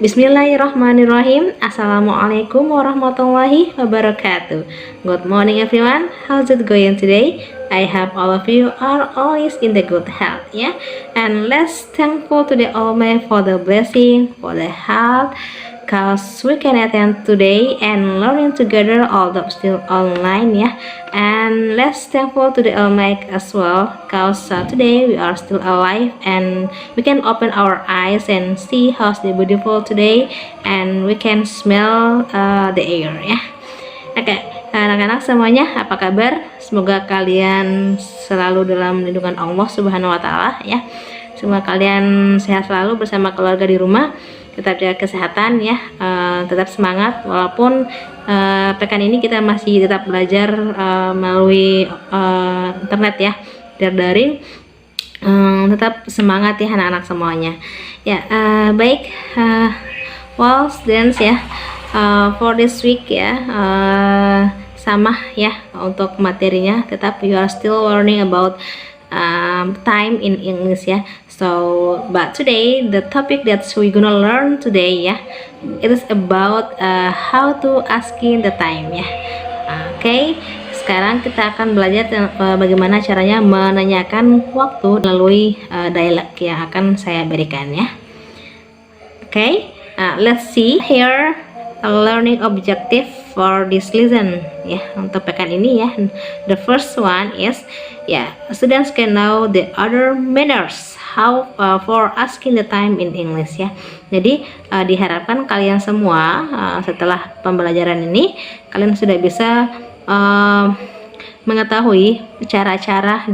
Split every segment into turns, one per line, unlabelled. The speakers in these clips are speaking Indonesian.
Bismillahirrahmanirrahim. Assalamualaikum warahmatullahi wabarakatuh. Good morning everyone. How's it going today? I hope all of you are always in the good health, yeah. And let's thankful to the Almighty for the blessing, for the health, cause we can attend today and learning together although still online, yeah. And let's thankful to the Almighty as well, cause today we are still alive and we can open our eyes and see how's the beautiful today, and we can smell the air, ya. Oke, anak-anak semuanya, apa kabar? Semoga kalian selalu dalam lindungan Allah Subhanahu wa Ta'ala, ya. Semoga kalian sehat selalu bersama keluarga di rumah, tetap jaga kesehatan, ya. Tetap semangat walaupun pekan ini kita masih tetap belajar melalui internet, ya, daring. Tetap semangat ya anak-anak semuanya, ya. Baik, well students, ya, for this week, ya, sama ya untuk materinya, tetap you are still learning about time in English, ya. So but today the topic that we gonna learn today, ya, it is about how to asking the time, ya. Oke, sekarang kita akan belajar bagaimana caranya menanyakan waktu melalui dialog yang akan saya berikan, ya. Oke, let's see here a learning objective for this lesson, ya, untuk pekan ini, ya. The first one is, ya, students can know the other manners how for asking the time in English, ya. Jadi diharapkan kalian semua setelah pembelajaran ini kalian sudah bisa mengetahui cara-cara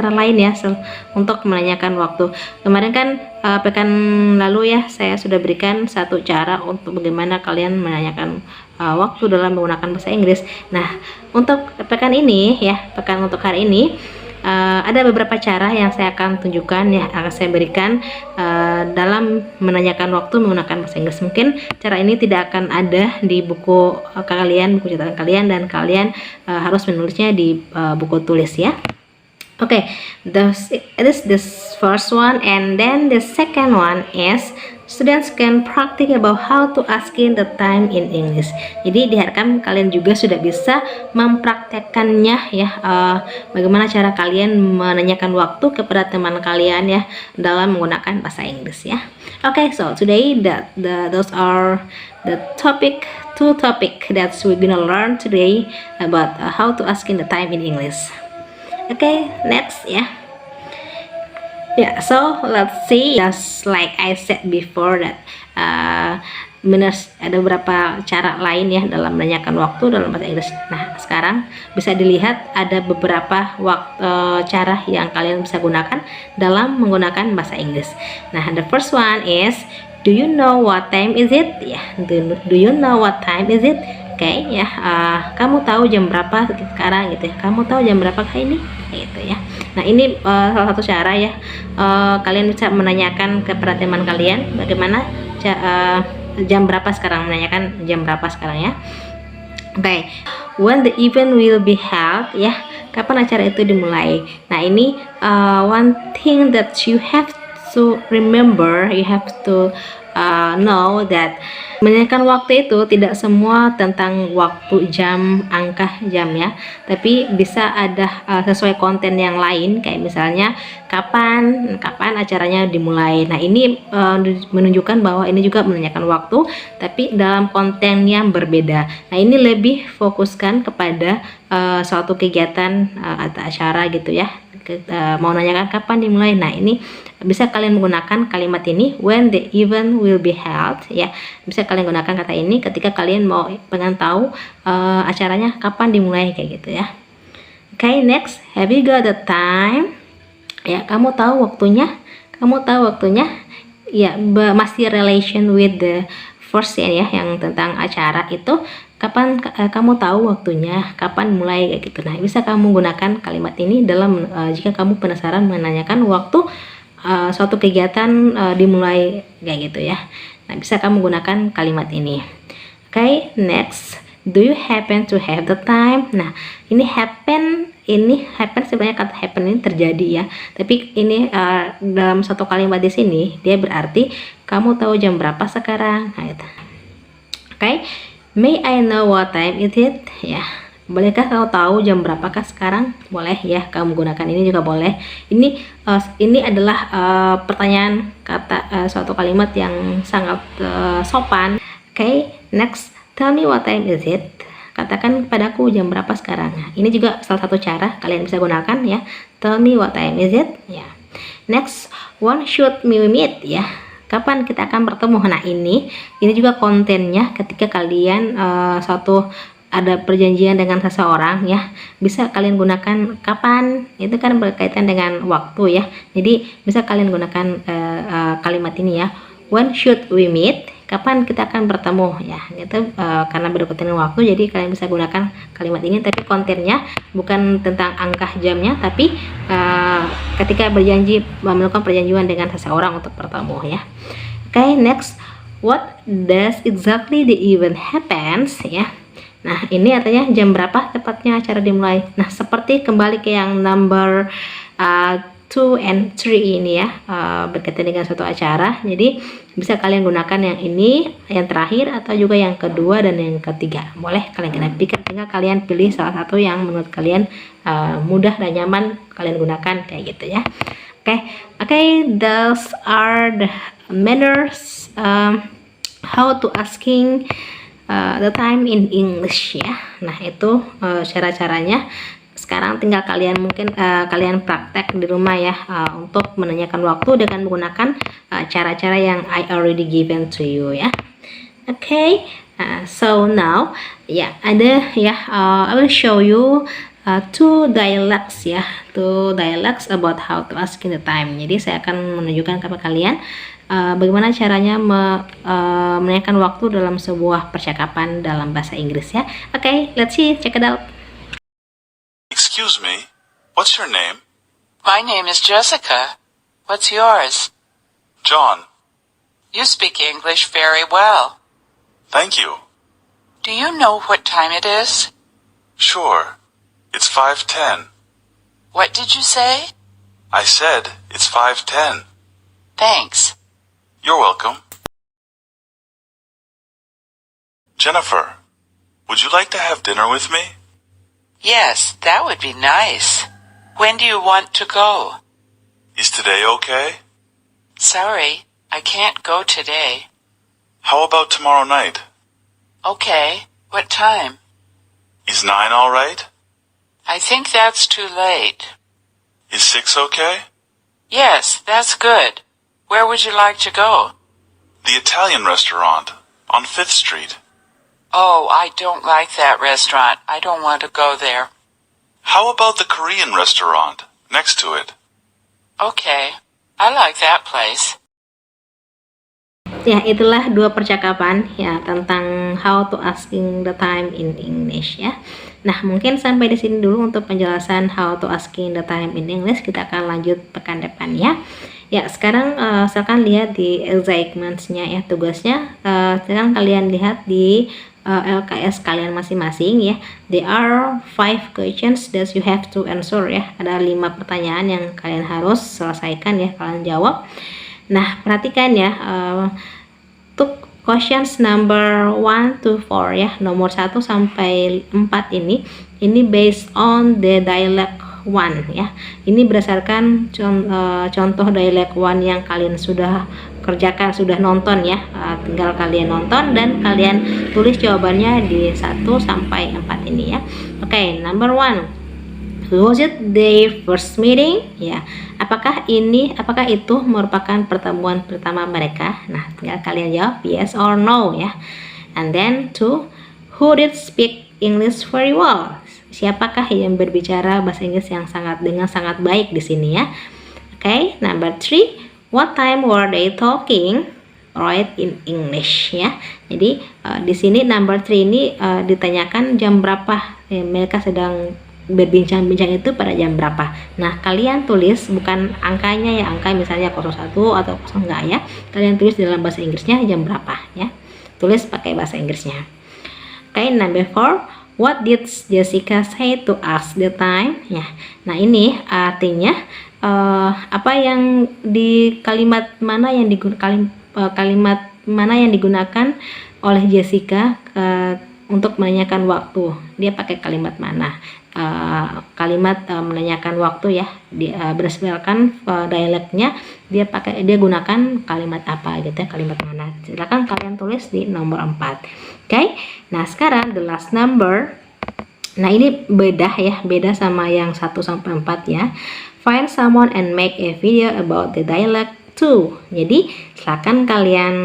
lain, ya, untuk menanyakan waktu. Kemarin kan pekan lalu, ya, saya sudah berikan satu cara untuk bagaimana kalian menanyakan waktu dalam menggunakan bahasa Inggris. Nah, untuk pekan ini, ya, untuk hari ini ada beberapa cara yang saya akan tunjukkan, ya, akan saya berikan dalam menanyakan waktu menggunakan bahasa Inggris. Mungkin cara ini tidak akan ada di buku kalian, buku catatan kalian, dan kalian harus menulisnya di buku tulis, ya. Okay, it is this first one, and then the second one is students can practice about how to asking the time in English. Jadi diharapkan kalian juga sudah bisa mempraktekkannya, ya, bagaimana cara kalian menanyakan waktu kepada teman kalian, ya, dalam menggunakan bahasa Inggris, ya. Okay, so today those are the two topic that we're gonna learn today about how to asking the time in English. Okay, next, ya. Yeah, so let's see. Just like I said before that ada beberapa cara lain, ya, dalam menanyakan waktu dalam bahasa Inggris. Nah, sekarang bisa dilihat ada beberapa cara yang kalian bisa gunakan dalam menggunakan bahasa Inggris. Nah, the first one is, do you know what time is it? Ya, do you know what time is it? Oke, ya, kamu tahu jam berapa sekarang, gitu ya. Kamu tahu jam berapa ini, gitu ya. Nah, ini salah satu cara, ya, kalian bisa menanyakan kepada teman kalian bagaimana jam berapa sekarang, menanyakan jam berapa sekarang, ya. Oke, when the event will be held, ya, kapan acara itu dimulai. Nah, ini one thing that you have to remember, you have to know that menanyakan waktu itu tidak semua tentang waktu, jam, angka jam, ya, tapi bisa ada sesuai konten yang lain, kayak misalnya kapan acaranya dimulai. Nah, ini menunjukkan bahwa ini juga menanyakan waktu tapi dalam konten yang berbeda. Nah, ini lebih fokuskan kepada suatu kegiatan atau acara, gitu ya. Mau nanyakan kapan dimulai. Nah, ini bisa kalian menggunakan kalimat ini, when the event will be held, ya. Bisa kalian gunakan kata ini ketika kalian mau pengen tahu acaranya kapan dimulai, kayak gitu, ya. Okay, next, have you got the time? Ya, kamu tahu waktunya? Ya, masih relation with the first, ya, yang tentang acara itu. Kapan kamu tahu waktunya, kapan mulai, kayak gitu. Nah, bisa kamu gunakan kalimat ini dalam jika kamu penasaran menanyakan waktu suatu kegiatan dimulai, kayak gitu, ya. Nah, bisa kamu gunakan kalimat ini. Okay, next, Do you happen to have the time? Nah, ini happen sebenarnya kata happen ini terjadi ya. Tapi ini dalam satu kalimat di sini dia berarti kamu tahu jam berapa sekarang? Nah, itu. Oke. May I know what time is it? Ya. Bolehkah kamu tahu jam berapakah sekarang? Boleh ya, kamu gunakan ini juga boleh. Ini adalah pertanyaan kata suatu kalimat yang sangat sopan. Oke, next, tell me what time is it? Katakan padaku jam berapa sekarang. Nah, ini juga salah satu cara kalian bisa gunakan ya. Tell me what time is it? Ya. Next, when should we meet? Ya. Kapan kita akan bertemu? Nah, ini juga kontennya ketika kalian ada perjanjian dengan seseorang ya, bisa kalian gunakan kapan, itu kan berkaitan dengan waktu ya. Jadi bisa kalian gunakan kalimat ini ya, when should we meet, kapan kita akan bertemu ya, itu karena berkaitan dengan waktu, jadi kalian bisa gunakan kalimat ini. Tapi kontennya bukan tentang angka jamnya, tapi ketika melakukan perjanjian dengan seseorang untuk bertemu ya. Oke, next, what does exactly the event happens ya. Nah, ini artinya jam berapa tepatnya acara dimulai. Nah, seperti kembali ke yang number 2 and 3 ini ya, berkaitan dengan suatu acara. Jadi bisa kalian gunakan yang ini, yang terakhir, atau juga yang kedua dan yang ketiga. Boleh kalian pikir, tinggal kalian pilih salah satu yang menurut kalian mudah dan nyaman kalian gunakan kayak gitu ya. Oke, those are the manners how to asking the time in English ya. Nah, itu cara-caranya. Sekarang tinggal kalian kalian praktek di rumah ya, untuk menanyakan waktu dengan menggunakan cara-cara yang I already given to you ya. So now I will show you two dialects about how to ask in the time. Jadi saya akan menunjukkan kepada kalian bagaimana caranya menanyakan waktu dalam sebuah percakapan dalam bahasa Inggris ya. Let's see, check it out.
Excuse me, what's your name?
My name is Jessica. What's yours?
John.
You speak English very well.
Thank you.
Do you know what time it is?
Sure. It's 5:10.
What did you say?
I said it's 5:10.
Thanks.
You're welcome. Jennifer, would you like to have dinner with me?
Yes, that would be nice. When do you want to go?
Is today okay?
Sorry, I can't go today.
How about tomorrow night?
Okay, what time?
Is 9 all right?
I think that's too late.
Is 6 okay?
Yes, that's good. Where would you like to go?
The Italian restaurant on 5th Street.
Oh, I don't like that restaurant. I don't want to go there.
How about the Korean restaurant next to it?
Okay, I like that place.
Ya, itulah dua percakapan ya tentang how to asking the time in English ya. Nah, mungkin sampai di sini dulu untuk penjelasan how to asking the time in English. Kita akan lanjut pekan depan ya. Ya, sekarang silakan lihat di assignments-nya ya, tugasnya. Sekarang kalian lihat di LKS kalian masing-masing ya. There are 5 questions that you have to answer ya. Ada 5 pertanyaan yang kalian harus selesaikan ya, kalian jawab. Nah, perhatikan ya, untuk questions number 1 to 4 ya, nomor 1 sampai 4 ini based on the dialect 1 ya. Ini berdasarkan contoh dialect 1 yang kalian sudah kerjakan, sudah nonton ya. Tinggal kalian nonton dan kalian tulis jawabannya di 1 sampai 4 ini ya. Number 1. Was it their first meeting? Ya. Apakah itu merupakan pertemuan pertama mereka? Nah, tinggal kalian jawab yes or no ya. And then 2. Who did speak English very well? Siapakah yang berbicara bahasa Inggris yang dengan sangat baik di sini ya? Number 3. What time were they talking? Right in English ya. Jadi di sini number 3 ini ditanyakan jam berapa mereka sedang berbincang-bincang itu pada jam berapa. Nah, kalian tulis bukan angkanya ya, angka misalnya 01 atau 0 enggak ya. Kalian tulis dalam bahasa Inggrisnya jam berapa ya. Tulis pakai bahasa Inggrisnya. Okay, number 4. What did Jessica say to us the time? Ya, nah ini artinya apa yang di kalimat mana yang kalimat mana yang digunakan oleh Jessica untuk menanyakan waktu. Dia pakai kalimat mana? Kalimat menanyakan waktu ya, berdasarkan dialeknya dia gunakan kalimat apa gitu ya, kalimat mana. Silakan kalian tulis di nomor 4. Okay? Nah, sekarang the last number. Nah, ini beda sama yang 1 sampai 4 ya. Find someone and make a video about the dialect too. Jadi, silakan kalian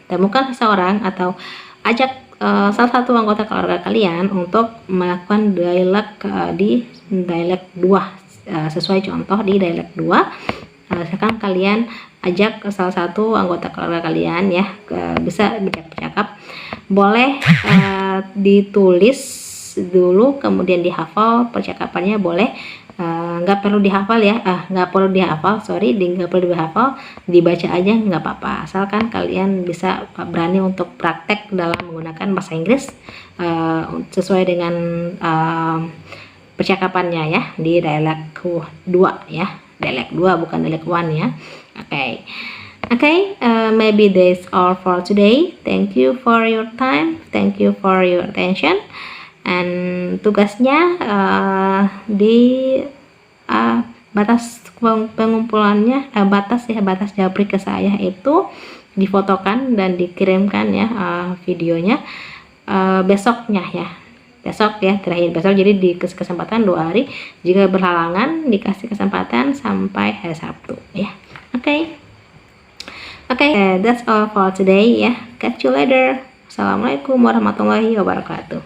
temukan seseorang atau ajak salah satu anggota keluarga kalian untuk melakukan dialek di dialek 2, sesuai contoh di dialek 2. Silakan kalian ajak salah satu anggota keluarga kalian ya, bisa bercakap, boleh ditulis dulu kemudian dihafal percakapannya, boleh nggak perlu dihafal ya, nggak perlu dihafal, dibaca aja nggak apa-apa, asalkan kalian bisa berani untuk praktek dalam menggunakan bahasa Inggris sesuai dengan percakapannya ya di dialek 2 ya, dialek 2 bukan dialek 1 ya. Okay, maybe that's all for today. Thank you for your time, thank you for your attention. And tugasnya di batas pengumpulannya, batas jabrik ke saya itu difotokan dan dikirimkan ya videonya besoknya ya. Besok ya, terakhir besok, jadi di kesempatan 2 hari, jika berhalangan dikasih kesempatan sampai hari Sabtu ya. Okay, that's all for today ya. Catch you later. Assalamualaikum warahmatullahi wabarakatuh.